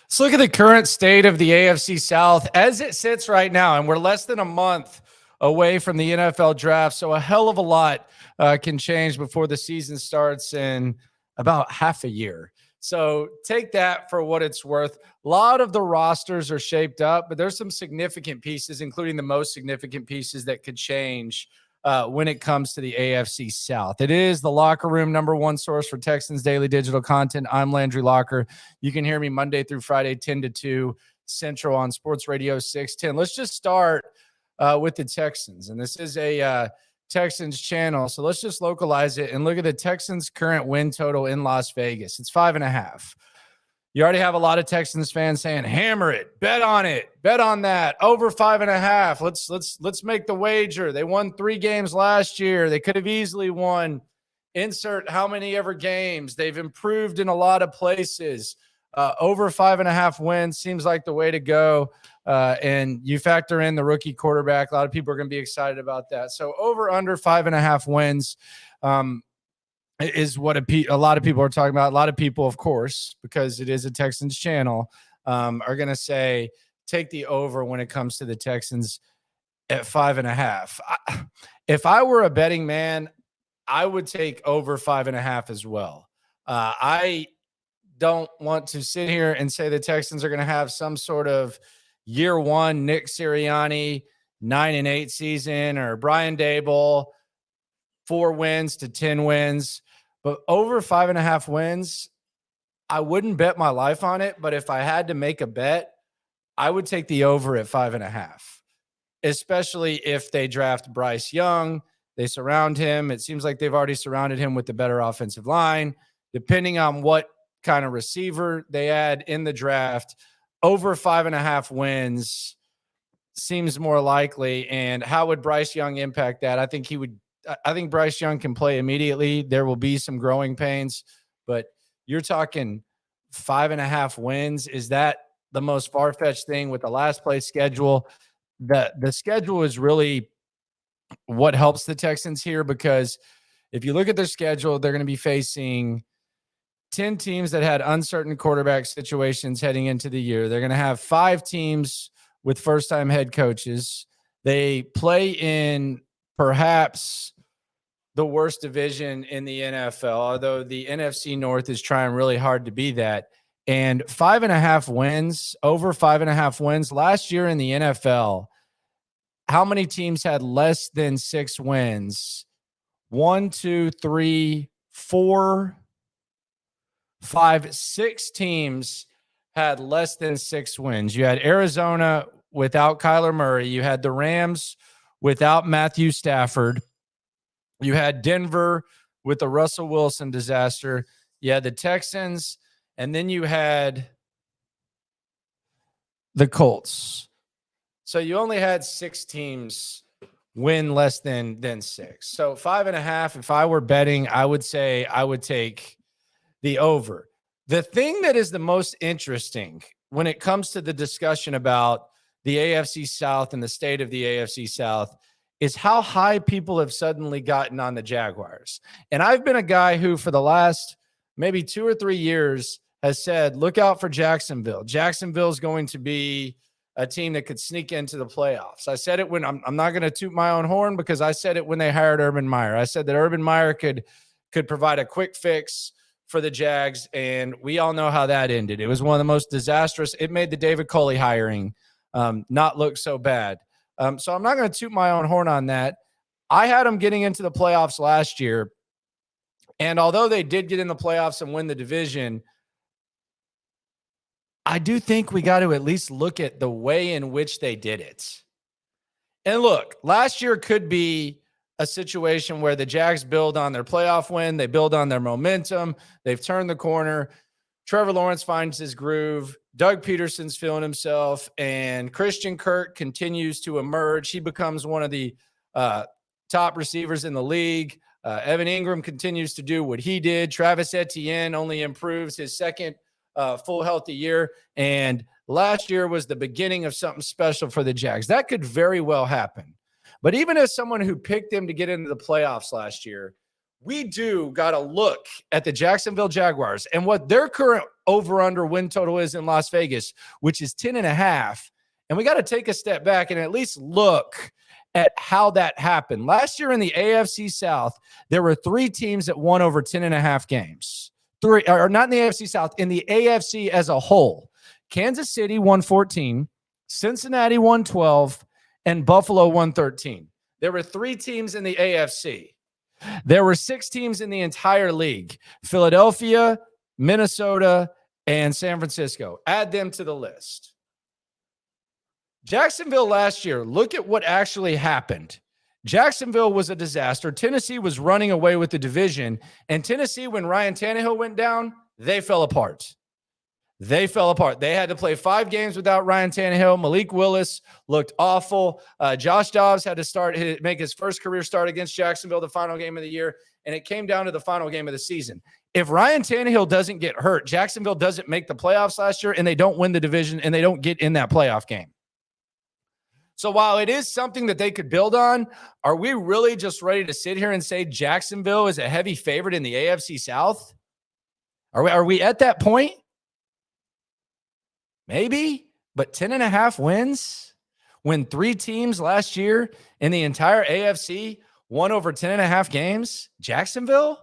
Let's look at the current state of the AFC South as it sits right now. And we're less than a month away from the NFL draft. So a hell of a lot can change before the season starts in about half a year. So take that for what it's worth. A lot of the rosters are shaped up, but there's some significant pieces, including the most significant pieces that could change when it comes to the AFC South. It is the Locker Room, number one source for Texans daily digital content. I'm Landry Locker. You can hear me Monday through Friday, 10 to 2 Central on Sports Radio 610. Let's just start with the Texans. And this is a Texans channel. So let's just localize it and look at the Texans' current win total in Las Vegas. It's 5.5. You already have a lot of Texans fans saying, hammer it, bet on that, over 5.5. Let's make the wager. They won 3 games last year. They could have easily won insert how many ever games. They've improved in a lot of places. Over 5.5 wins seems like the way to go. And you factor in the rookie quarterback. A lot of people are going to be excited about that. So over under 5.5 wins is what a lot of people are talking about. A lot of people, of course, because it is a Texans channel, are going to say take the over when it comes to the Texans at 5.5. If I were a betting man, I would take over 5.5 as well. I don't want to sit here and say the Texans are going to have some sort of year one Nick Sirianni 9-8 season or Brian Daboll 4 wins to 10 wins, but over 5.5 wins, I wouldn't bet my life on it. But if I had to make a bet, I would take the over at 5.5, especially if they draft Bryce Young. They surround him. It seems like they've already surrounded him with the better offensive line. Depending on what kind of receiver they add in the draft, over 5.5 wins seems more likely. And how would Bryce Young impact that? I think Bryce Young can play immediately. There will be some growing pains, but you're talking 5.5 wins. Is that the most far-fetched thing with the last place schedule? The schedule is really what helps the Texans here, because if you look at their schedule, they're going to be facing 10 teams that had uncertain quarterback situations heading into the year. They're going to have 5 teams with first-time head coaches. They play in perhaps the worst division in the NFL, although the NFC North is trying really hard to be that. And 5.5 wins, over 5.5 wins last year in the NFL. How many teams had less than 6 wins? 1, 2, 3, 4, 5, 6 teams had less than 6 wins. You had Arizona without Kyler Murray. You had the Rams without Matthew Stafford. You had Denver with the Russell Wilson disaster. You had the Texans, and then you had the Colts. So you only had 6 teams win less than 6. So 5.5, if I were betting, I would say I would take the over. The thing that is the most interesting when it comes to the discussion about the AFC South and the state of the AFC South is how high people have suddenly gotten on the Jaguars. And I've been a guy who for the last maybe 2 or 3 years has said, look out for Jacksonville. Jacksonville is going to be a team that could sneak into the playoffs. I said it when I'm not going to toot my own horn, because I said it when they hired Urban Meyer. I said that Urban Meyer could provide a quick fix for the Jags, and we all know how that ended. It was one of the most disastrous. It made the David Culley hiring not look so bad. So I'm not going to toot my own horn on that. I had them getting into the playoffs last year, and although they did get in the playoffs and win the division, I do think we got to at least look at the way in which they did it. And look, last year could be a situation where the Jags build on their playoff win. They build on their momentum. They've turned the corner. Trevor Lawrence finds his groove. Doug Peterson's feeling himself, and Christian Kirk continues to emerge. He becomes one of the top receivers in the league. Evan Ingram continues to do what he did. Travis Etienne only improves his second full healthy year. And last year was the beginning of something special for the Jags. That could very well happen. But even as someone who picked them to get into the playoffs last year, we do got to look at the Jacksonville Jaguars and what their current over-under win total is in Las Vegas, which is 10.5. And we got to take a step back and at least look at how that happened. Last year in the AFC South, there were 3 teams that won over 10.5 games. 3, or not in the AFC South, in the AFC as a whole. Kansas City won 14, Cincinnati won 12, and Buffalo won 13. There were 3 teams in the AFC. There were 6 teams in the entire league: Philadelphia, Minnesota, and San Francisco. Add them to the list. Jacksonville last year, look at what actually happened. Jacksonville was a disaster. Tennessee was running away with the division. And Tennessee, when Ryan Tannehill went down, they fell apart. They fell apart. They had to play 5 games without Ryan Tannehill. Malik Willis looked awful. Josh Dobbs had to make his first career start against Jacksonville, the final game of the year, and it came down to the final game of the season. If Ryan Tannehill doesn't get hurt, Jacksonville doesn't make the playoffs last year, and they don't win the division, and they don't get in that playoff game. So while it is something that they could build on, are we really just ready to sit here and say Jacksonville is a heavy favorite in the AFC South? Are we at that point? Maybe, but 10.5 wins when 3 teams last year in the entire AFC won over 10.5 games. Jacksonville,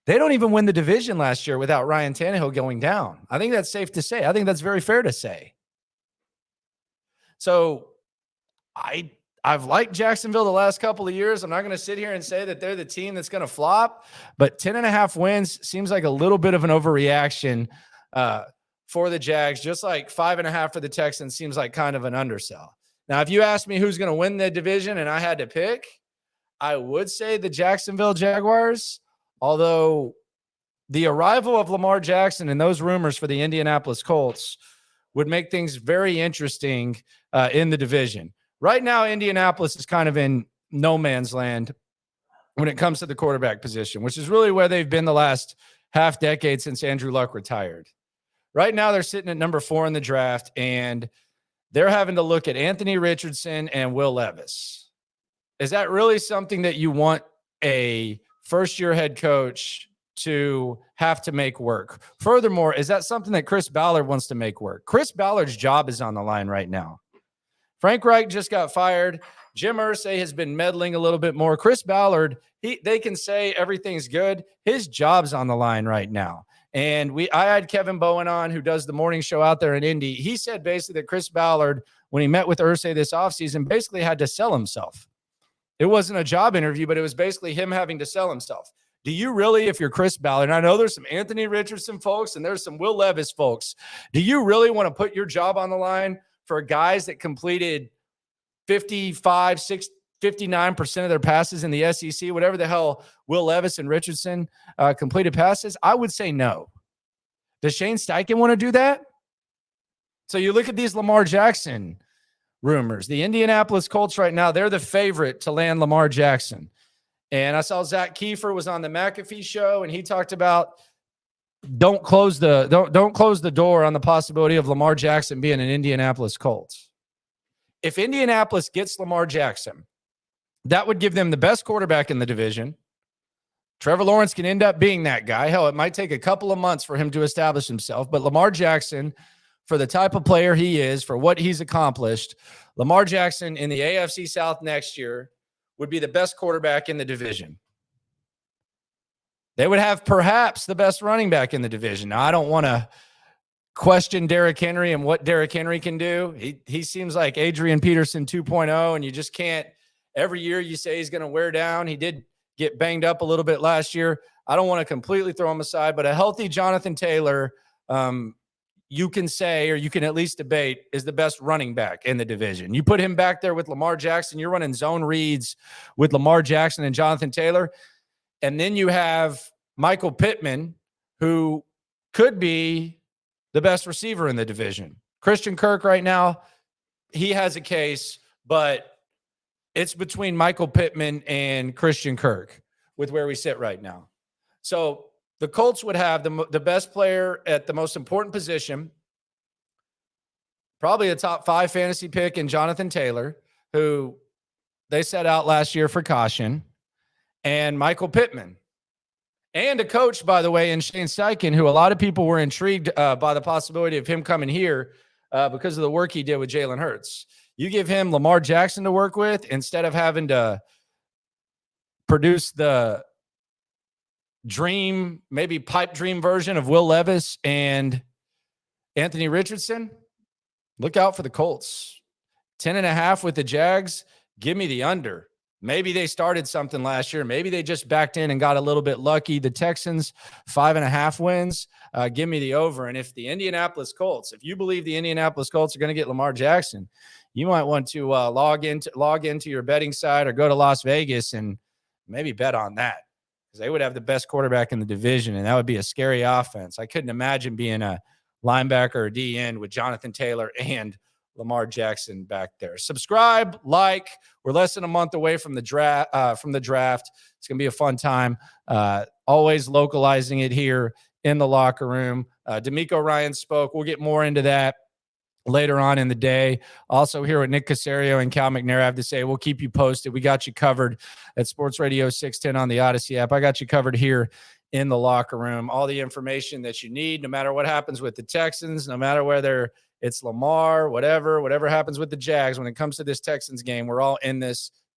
they don't even win the division last year without Ryan Tannehill going down. I think that's safe to say. I think that's very fair to say. So I've liked Jacksonville the last couple of years. I'm not going to sit here and say that they're the team that's going to flop, but 10.5 wins seems like a little bit of an overreaction for the Jags, just like 5.5 for the Texans seems like kind of an undersell. Now, if you ask me who's going to win the division and I had to pick, I would say the Jacksonville Jaguars, although the arrival of Lamar Jackson and those rumors for the Indianapolis Colts would make things very interesting in the division. Right now, Indianapolis is kind of in no man's land when it comes to the quarterback position, which is really where they've been the last half decade since Andrew Luck retired. Right now, they're sitting at number 4 in the draft, and they're having to look at Anthony Richardson and Will Levis. Is that really something that you want a first-year head coach to have to make work? Furthermore, is that something that Chris Ballard wants to make work? Chris Ballard's job is on the line right now. Frank Reich just got fired. Jim Irsay has been meddling a little bit more. Chris Ballard, they can say everything's good. His job's on the line right now. And I had Kevin Bowen on, who does the morning show out there in Indy. He said basically that Chris Ballard, when he met with Irsay this offseason, basically had to sell himself. It wasn't a job interview, but it was basically him having to sell himself. Do you really, if you're Chris Ballard, and I know there's some Anthony Richardson folks and there's some Will Levis folks, do you really want to put your job on the line for guys that completed 55, 60, 59% of their passes in the SEC, whatever the hell Will Levis and Richardson completed passes? I would say no. Does Shane Steichen want to do that? So you look at these Lamar Jackson rumors. The Indianapolis Colts right now, they're the favorite to land Lamar Jackson. And I saw Zach Kiefer was on the McAfee show, and he talked about don't close the door on the possibility of Lamar Jackson being an Indianapolis Colts. If Indianapolis gets Lamar Jackson, that would give them the best quarterback in the division. Trevor Lawrence can end up being that guy. Hell, it might take a couple of months for him to establish himself. But Lamar Jackson, for the type of player he is, for what he's accomplished, Lamar Jackson in the AFC South next year would be the best quarterback in the division. They would have perhaps the best running back in the division. Now, I don't want to question Derrick Henry and what Derrick Henry can do. He seems like Adrian Peterson 2.0, and you just can't. Every year you say he's going to wear down. He did get banged up a little bit last year. I don't want to completely throw him aside, but a healthy Jonathan Taylor, you can say, or you can at least debate, is the best running back in the division. You put him back there with Lamar Jackson, you're running zone reads with Lamar Jackson and Jonathan Taylor. And then you have Michael Pittman, who could be the best receiver in the division. Christian Kirk right now, he has a case, but it's between Michael Pittman and Christian Kirk with where we sit right now. So the Colts would have the best player at the most important position, probably a top 5 fantasy pick in Jonathan Taylor, who they set out last year for caution. and Michael Pittman. And a coach, by the way, in Shane Steichen, who a lot of people were intrigued by the possibility of him coming here because of the work he did with Jalen Hurts. You give him Lamar Jackson to work with instead of having to produce the dream, maybe pipe dream version of Will Levis and Anthony Richardson. Look out for the Colts. 10.5 with the Jags. Give me the under. Maybe they started something last year. Maybe they just backed in and got a little bit lucky. The Texans, 5.5 wins. Give me the over. And if the Indianapolis Colts, if you believe the Indianapolis Colts are going to get Lamar Jackson, you might want to log into your betting site or go to Las Vegas and maybe bet on that, because they would have the best quarterback in the division, and that would be a scary offense. I couldn't imagine being a linebacker or D end with Jonathan Taylor and Lamar Jackson back there. Subscribe, like. We're less than a month away from the draft. It's going to be a fun time. Always localizing it here in the locker room. D'Amico Ryan spoke. We'll get more into that later on in the day. Also hear what Nick Casario and Cal McNair have to say. We'll keep you posted. We got you covered at Sports Radio 610 on the Odyssey app. I got you covered here in the locker room. All the information that you need, no matter what happens with the Texans, no matter whether it's Lamar, whatever happens with the Jags. When it comes to this Texans game, we're all in this